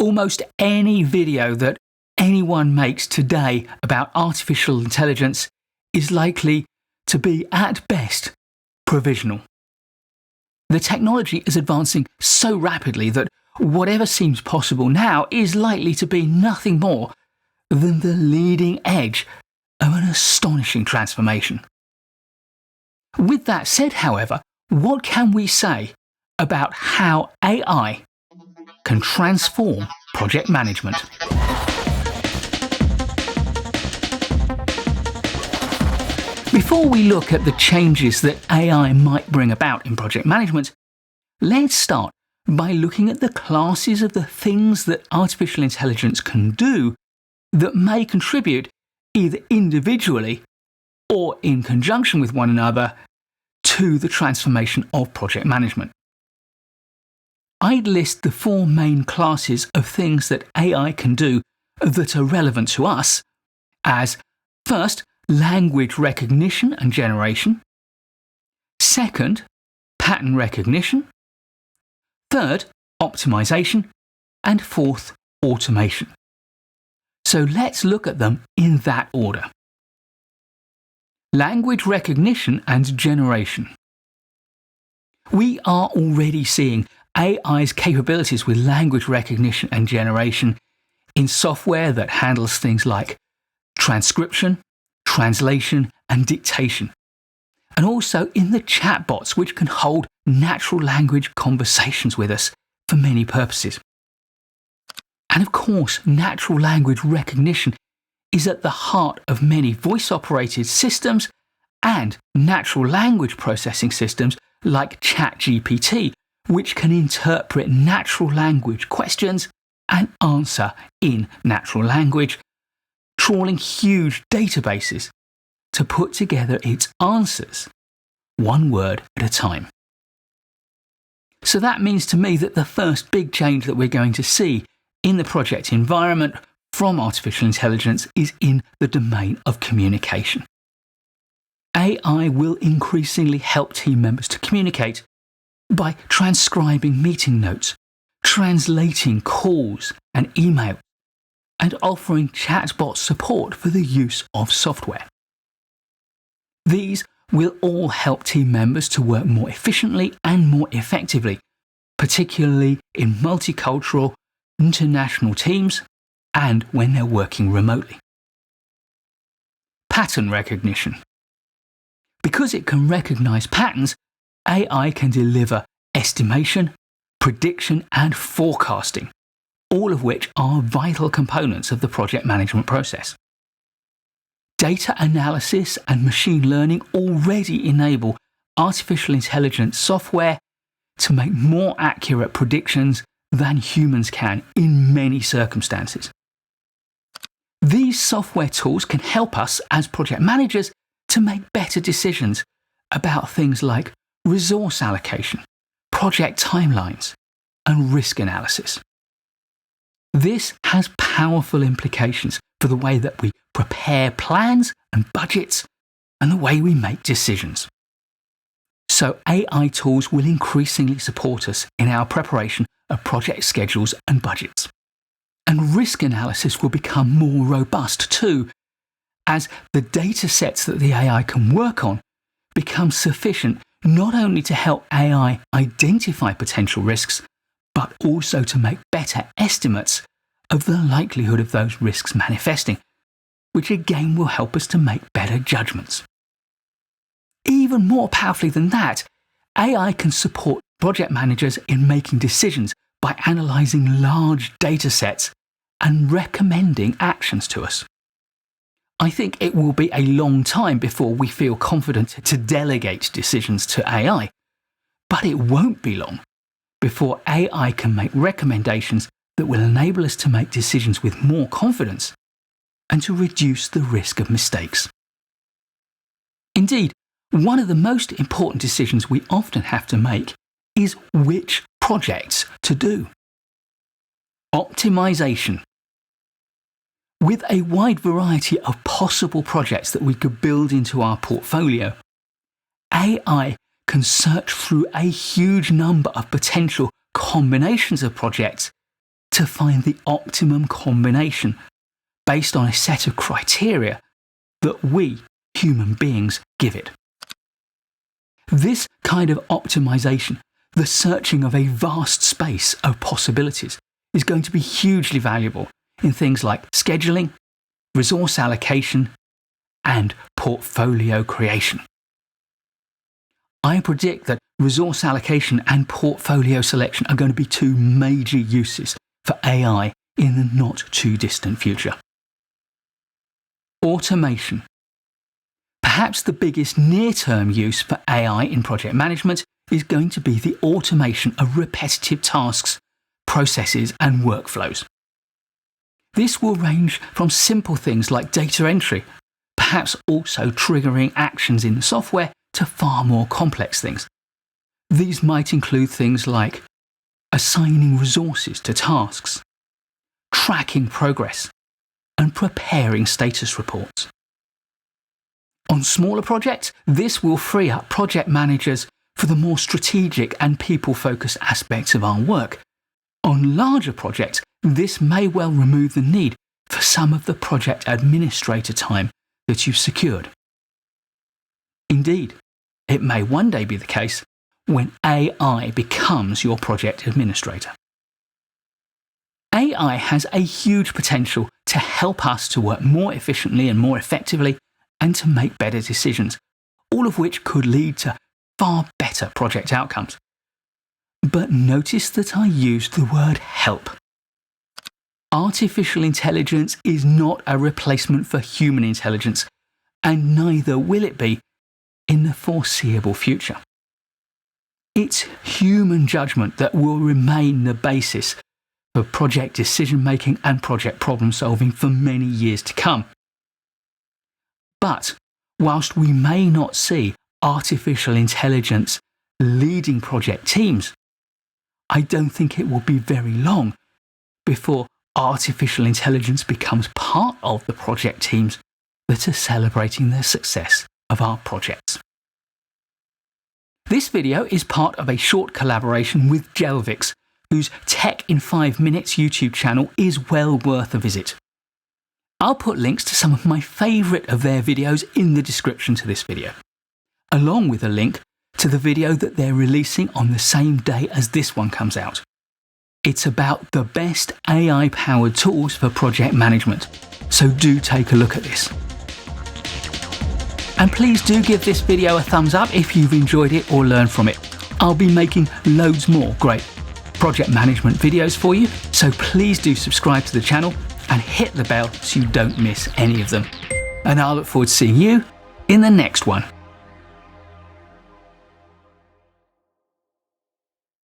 Almost any video that anyone makes today about artificial intelligence is likely to be, at best, provisional. The technology is advancing so rapidly that whatever seems possible now is likely to be nothing more than the leading edge of an astonishing transformation. With that said, however, what can we say about how AI can transform project management? Before we look at the changes that AI might bring about in project management, let's start by looking at the classes of the things that artificial intelligence can do that may contribute either individually or in conjunction with one another to the transformation of project management. I'd list the four main classes of things that AI can do that are relevant to us as, first, language recognition and generation, second, pattern recognition, third, optimization, and fourth, automation. So let's look at them in that order. Language recognition and generation. We are already seeing AI's capabilities with language recognition and generation in software that handles things like transcription, translation, and dictation, and also in the chatbots which can hold natural language conversations with us for many purposes. And of course, natural language recognition is at the heart of many voice-operated systems and natural language processing systems like ChatGPT, which can interpret natural language questions and answer in natural language, trawling huge databases to put together its answers, one word at a time. So that means to me that the first big change that we're going to see in the project environment from artificial intelligence is in the domain of communication. AI will increasingly help team members to communicate by transcribing meeting notes, translating calls and emails, and offering chatbot support for the use of software. These will all help team members to work more efficiently and more effectively, particularly in multicultural, international teams and when they're working remotely. Pattern recognition. Because it can recognize patterns, AI can deliver estimation, prediction, and forecasting, all of which are vital components of the project management process. Data analysis and machine learning already enable artificial intelligence software to make more accurate predictions than humans can in many circumstances. These software tools can help us as project managers to make better decisions about things like resource allocation, project timelines, and risk analysis. This has powerful implications for the way that we prepare plans and budgets and the way we make decisions. So AI tools will increasingly support us in our preparation of project schedules and budgets. And risk analysis will become more robust too, as the data sets that the AI can work on become sufficient not only to help AI identify potential risks, but also to make better estimates of the likelihood of those risks manifesting, which again will help us to make better judgments. Even more powerfully than that, AI can support project managers in making decisions by analysing large data sets and recommending actions to us. I think it will be a long time before we feel confident to delegate decisions to AI, but it won't be long before AI can make recommendations that will enable us to make decisions with more confidence and to reduce the risk of mistakes. Indeed, one of the most important decisions we often have to make is which projects to do. Optimization. With a wide variety of possible projects that we could build into our portfolio, AI can search through a huge number of potential combinations of projects to find the optimum combination based on a set of criteria that we, human beings, give it. This kind of optimization, the searching of a vast space of possibilities, is going to be hugely valuable in things like scheduling, resource allocation, and portfolio creation. I predict that resource allocation and portfolio selection are going to be two major uses for AI in the not too distant future. Automation. Perhaps the biggest near-term use for AI in project management is going to be the automation of repetitive tasks, processes, and workflows. This will range from simple things like data entry, perhaps also triggering actions in the software, to far more complex things. These might include things like assigning resources to tasks, tracking progress, and preparing status reports. On smaller projects, this will free up project managers for the more strategic and people-focused aspects of our work. On larger projects, this may well remove the need for some of the project administrator time that you've secured. Indeed, it may one day be the case when AI becomes your project administrator. AI has a huge potential to help us to work more efficiently and more effectively and to make better decisions, all of which could lead to far better project outcomes. But notice that I used the word help. Artificial intelligence is not a replacement for human intelligence, and neither will it be in the foreseeable future. It's human judgment that will remain the basis for project decision-making and project problem-solving for many years to come. But whilst we may not see artificial intelligence leading project teams, I don't think it will be very long before artificial intelligence becomes part of the project teams that are celebrating the success of our projects. This video is part of a short collaboration with Jelvix, whose Tech in 5 Minutes YouTube channel is well worth a visit. I'll put links to some of my favourite of their videos in the description to this video, along with a link to the video that they're releasing on the same day as this one comes out. It's about the best AI-powered tools for project management, so do take a look at this. And please do give this video a thumbs up if you've enjoyed it or learned from it. I'll be making loads more great project management videos for you, so please do subscribe to the channel and hit the bell so you don't miss any of them. And I'll look forward to seeing you in the next one.